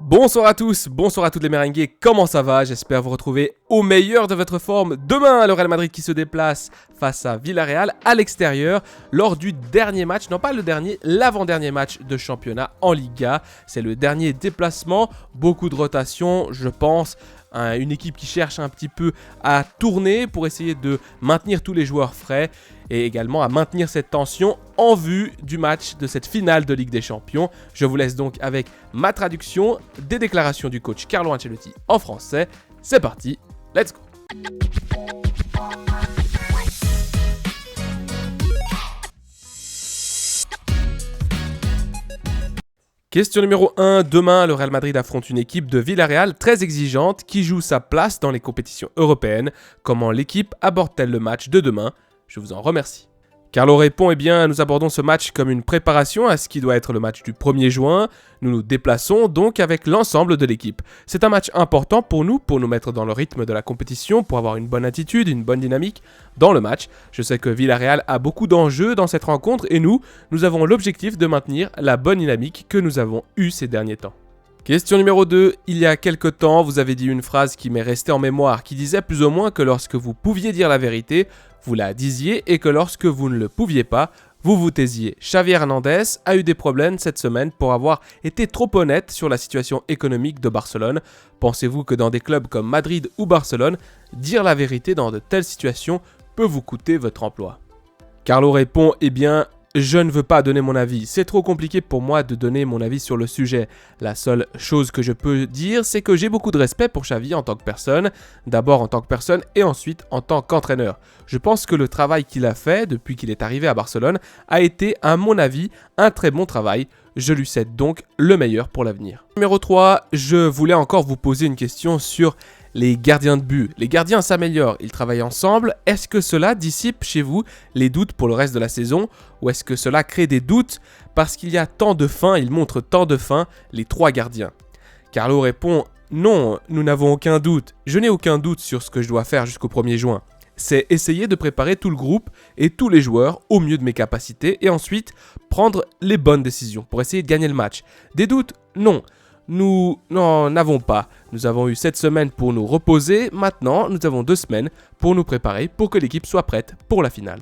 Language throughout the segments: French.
Bonsoir à tous, bonsoir à toutes les merengues, comment ça va? J'espère vous retrouver au meilleur de votre forme. Demain, le Real Madrid qui se déplace face à Villarreal à l'extérieur lors du dernier match, non pas le dernier, l'avant-dernier match de championnat en Liga. C'est le dernier déplacement, beaucoup de rotation, je pense. Une équipe qui cherche un petit peu à tourner pour essayer de maintenir tous les joueurs frais et également à maintenir cette tension en vue du match de cette finale de Ligue des Champions. Je vous laisse donc avec ma traduction des déclarations du coach Carlo Ancelotti en français. C'est parti, let's go! Question numéro 1. Demain, le Real Madrid affronte une équipe de Villarreal très exigeante qui joue sa place dans les compétitions européennes. Comment l'équipe aborde-t-elle le match de demain? Je vous en remercie. Carlo répond, nous abordons ce match comme une préparation à ce qui doit être le match du 1er juin. Nous nous déplaçons donc avec l'ensemble de l'équipe. C'est un match important pour nous mettre dans le rythme de la compétition, pour avoir une bonne attitude, une bonne dynamique dans le match. Je sais que Villarreal a beaucoup d'enjeux dans cette rencontre et nous avons l'objectif de maintenir la bonne dynamique que nous avons eue ces derniers temps. Question numéro 2. Il y a quelques temps, vous avez dit une phrase qui m'est restée en mémoire, qui disait plus ou moins que lorsque vous pouviez dire la vérité, vous la disiez et que lorsque vous ne le pouviez pas, vous vous taisiez. Xavi Hernandez a eu des problèmes cette semaine pour avoir été trop honnête sur la situation économique de Barcelone. Pensez-vous que dans des clubs comme Madrid ou Barcelone, dire la vérité dans de telles situations peut vous coûter votre emploi? Carlo répond, je ne veux pas donner mon avis, c'est trop compliqué pour moi de donner mon avis sur le sujet. La seule chose que je peux dire, c'est que j'ai beaucoup de respect pour Xavi en tant que personne, d'abord en tant que personne et ensuite en tant qu'entraîneur. Je pense que le travail qu'il a fait depuis qu'il est arrivé à Barcelone a été, à mon avis, un très bon travail. Je lui souhaite donc le meilleur pour l'avenir. Numéro 3, je voulais encore vous poser une question sur les gardiens de but. Les gardiens s'améliorent, ils travaillent ensemble. Est-ce que cela dissipe chez vous les doutes pour le reste de la saison? Ou est-ce que cela crée des doutes parce qu'il y a tant de faim, ils montrent tant de faim, les 3 gardiens? Carlo répond, non, nous n'avons aucun doute. Je n'ai aucun doute sur ce que je dois faire jusqu'au 1er juin. C'est essayer de préparer tout le groupe et tous les joueurs au mieux de mes capacités et ensuite prendre les bonnes décisions pour essayer de gagner le match. Des doutes? Non. Nous n'en avons pas. Nous avons eu 7 semaines pour nous reposer. Maintenant, nous avons 2 semaines pour nous préparer pour que l'équipe soit prête pour la finale.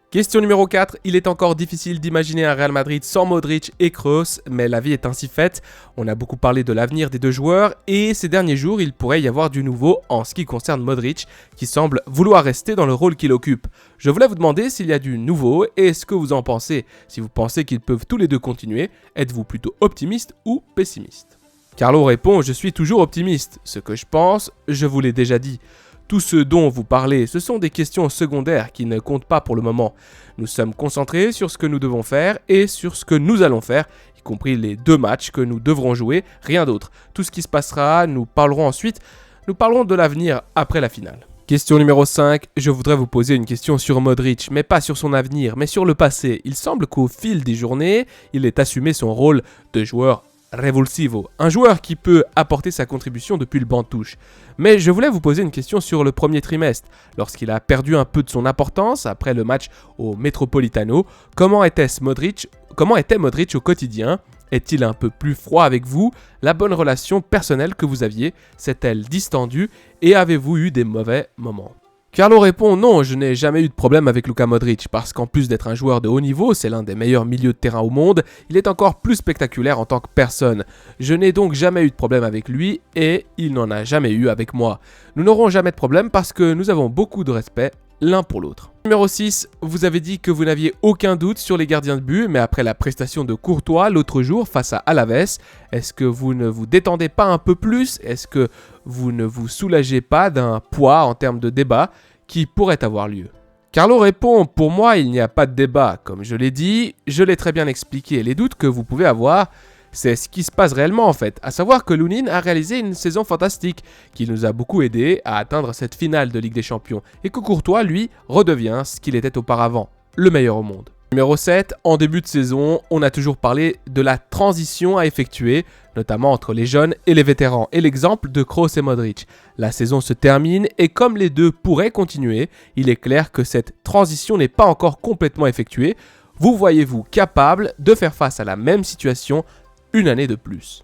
Question numéro 4. Il est encore difficile d'imaginer un Real Madrid sans Modric et Kroos, mais la vie est ainsi faite. On a beaucoup parlé de l'avenir des deux joueurs et ces derniers jours, il pourrait y avoir du nouveau en ce qui concerne Modric, qui semble vouloir rester dans le rôle qu'il occupe. Je voulais vous demander s'il y a du nouveau et ce que vous en pensez. Si vous pensez qu'ils peuvent tous les deux continuer, êtes-vous plutôt optimiste ou pessimiste? Carlo répond, je suis toujours optimiste. Ce que je pense, je vous l'ai déjà dit. Tout ce dont vous parlez, ce sont des questions secondaires qui ne comptent pas pour le moment. Nous sommes concentrés sur ce que nous devons faire et sur ce que nous allons faire, y compris les 2 matchs que nous devrons jouer, rien d'autre. Tout ce qui se passera, nous parlerons de l'avenir après la finale. Question numéro 5, je voudrais vous poser une question sur Modric, mais pas sur son avenir, mais sur le passé. Il semble qu'au fil des journées, il ait assumé son rôle de joueur revulsivo, un joueur qui peut apporter sa contribution depuis le banc de touche. Mais je voulais vous poser une question sur le premier trimestre. Lorsqu'il a perdu un peu de son importance après le match au Metropolitano, comment était Modric au quotidien? Est-il un peu plus froid avec vous? La bonne relation personnelle que vous aviez, s'est-elle distendue et avez-vous eu des mauvais moments? Carlo répond, non, je n'ai jamais eu de problème avec Luka Modric, parce qu'en plus d'être un joueur de haut niveau, c'est l'un des meilleurs milieux de terrain au monde, il est encore plus spectaculaire en tant que personne. Je n'ai donc jamais eu de problème avec lui, et il n'en a jamais eu avec moi. Nous n'aurons jamais de problème parce que nous avons beaucoup de respect l'un pour l'autre. Numéro 6, vous avez dit que vous n'aviez aucun doute sur les gardiens de but, mais après la prestation de Courtois l'autre jour face à Alaves, est-ce que vous ne vous détendez pas un peu plus? Est-ce que vous ne vous soulagez pas d'un poids en termes de débat qui pourrait avoir lieu? Carlo répond, pour moi il n'y a pas de débat, comme je l'ai dit, je l'ai très bien expliqué, les doutes que vous pouvez avoir, c'est ce qui se passe réellement en fait, à savoir que Lunin a réalisé une saison fantastique qui nous a beaucoup aidé à atteindre cette finale de Ligue des Champions et que Courtois, lui, redevient ce qu'il était auparavant, le meilleur au monde. Numéro 7, en début de saison, on a toujours parlé de la transition à effectuer, notamment entre les jeunes et les vétérans, et l'exemple de Kroos et Modric. La saison se termine et comme les deux pourraient continuer, il est clair que cette transition n'est pas encore complètement effectuée. Vous voyez-vous capable de faire face à la même situation une année de plus?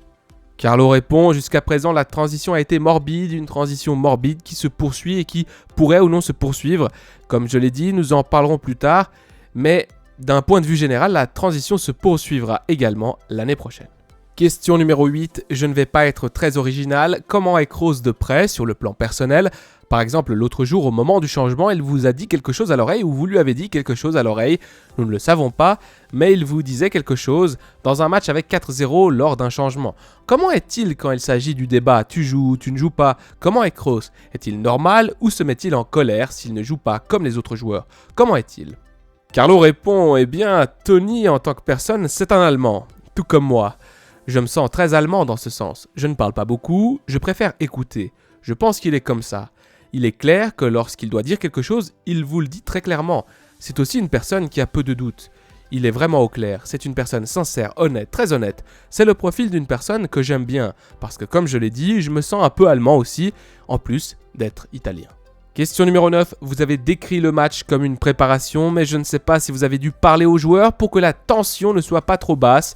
Carlo répond, jusqu'à présent la transition a été morbide, une transition morbide qui se poursuit et qui pourrait ou non se poursuivre. Comme je l'ai dit, nous en parlerons plus tard, mais d'un point de vue général, la transition se poursuivra également l'année prochaine. Question numéro 8, je ne vais pas être très original, comment est Kroos de près sur le plan personnel ? Par exemple, l'autre jour, au moment du changement, il vous a dit quelque chose à l'oreille ou vous lui avez dit quelque chose à l'oreille. Nous ne le savons pas, mais il vous disait quelque chose dans un match avec 4-0 lors d'un changement. Comment est-il quand il s'agit du débat ? Tu joues, tu ne joues pas ? Comment est Kroos ? Est-il normal ou se met-il en colère s'il ne joue pas comme les autres joueurs ? Comment est-il ? Carlo répond, eh bien, Tony en tant que personne, c'est un Allemand, tout comme moi. Je me sens très allemand dans ce sens. Je ne parle pas beaucoup, je préfère écouter. Je pense qu'il est comme ça. Il est clair que lorsqu'il doit dire quelque chose, il vous le dit très clairement. C'est aussi une personne qui a peu de doutes. Il est vraiment au clair. C'est une personne sincère, honnête, très honnête. C'est le profil d'une personne que j'aime bien. Parce que comme je l'ai dit, je me sens un peu allemand aussi, en plus d'être italien. Question numéro 9. Vous avez décrit le match comme une préparation, mais je ne sais pas si vous avez dû parler aux joueurs pour que la tension ne soit pas trop basse.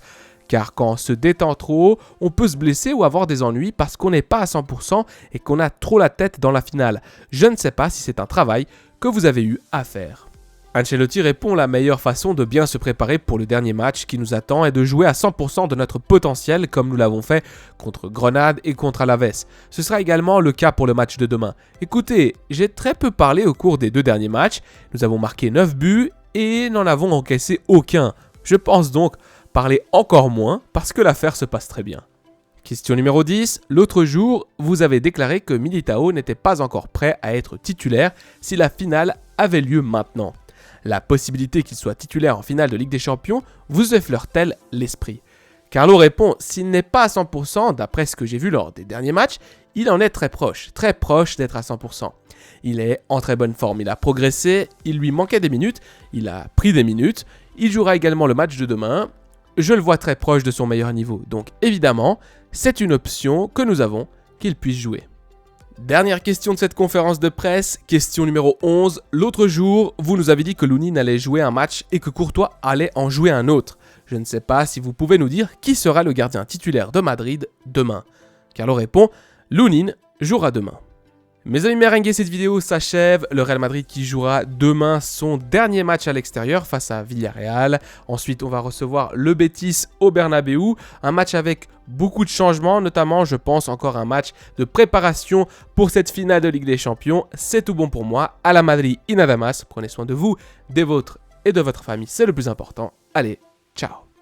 Car quand on se détend trop, on peut se blesser ou avoir des ennuis parce qu'on n'est pas à 100% et qu'on a trop la tête dans la finale. Je ne sais pas si c'est un travail que vous avez eu à faire. Ancelotti répond, la meilleure façon de bien se préparer pour le dernier match qui nous attend est de jouer à 100% de notre potentiel comme nous l'avons fait contre Grenade et contre Alaves. Ce sera également le cas pour le match de demain. Écoutez, j'ai très peu parlé au cours des 2 derniers matchs. Nous avons marqué 9 buts et n'en avons encaissé aucun. Je pense donc parler encore moins parce que l'affaire se passe très bien. Question numéro 10. L'autre jour, vous avez déclaré que Militao n'était pas encore prêt à être titulaire si la finale avait lieu maintenant. La possibilité qu'il soit titulaire en finale de Ligue des Champions vous effleure-t-elle l'esprit ? Carlo répond, s'il n'est pas à 100%, d'après ce que j'ai vu lors des derniers matchs, il en est très proche d'être à 100%. Il est en très bonne forme, il a progressé, il lui manquait des minutes, il a pris des minutes, il jouera également le match de demain. Je le vois très proche de son meilleur niveau, donc évidemment, c'est une option que nous avons qu'il puisse jouer. Dernière question de cette conférence de presse, question numéro 11. L'autre jour, vous nous avez dit que Lunin allait jouer un match et que Courtois allait en jouer un autre. Je ne sais pas si vous pouvez nous dire qui sera le gardien titulaire de Madrid demain. Carlo répond, Lunin jouera demain. Mes amis merengues, cette vidéo s'achève. Le Real Madrid qui jouera demain son dernier match à l'extérieur face à Villarreal. Ensuite, on va recevoir le Betis au Bernabéu. Un match avec beaucoup de changements, notamment, je pense, encore un match de préparation pour cette finale de Ligue des Champions. C'est tout bon pour moi. À la Madrid y nada más. Prenez soin de vous, des vôtres et de votre famille. C'est le plus important. Allez, ciao.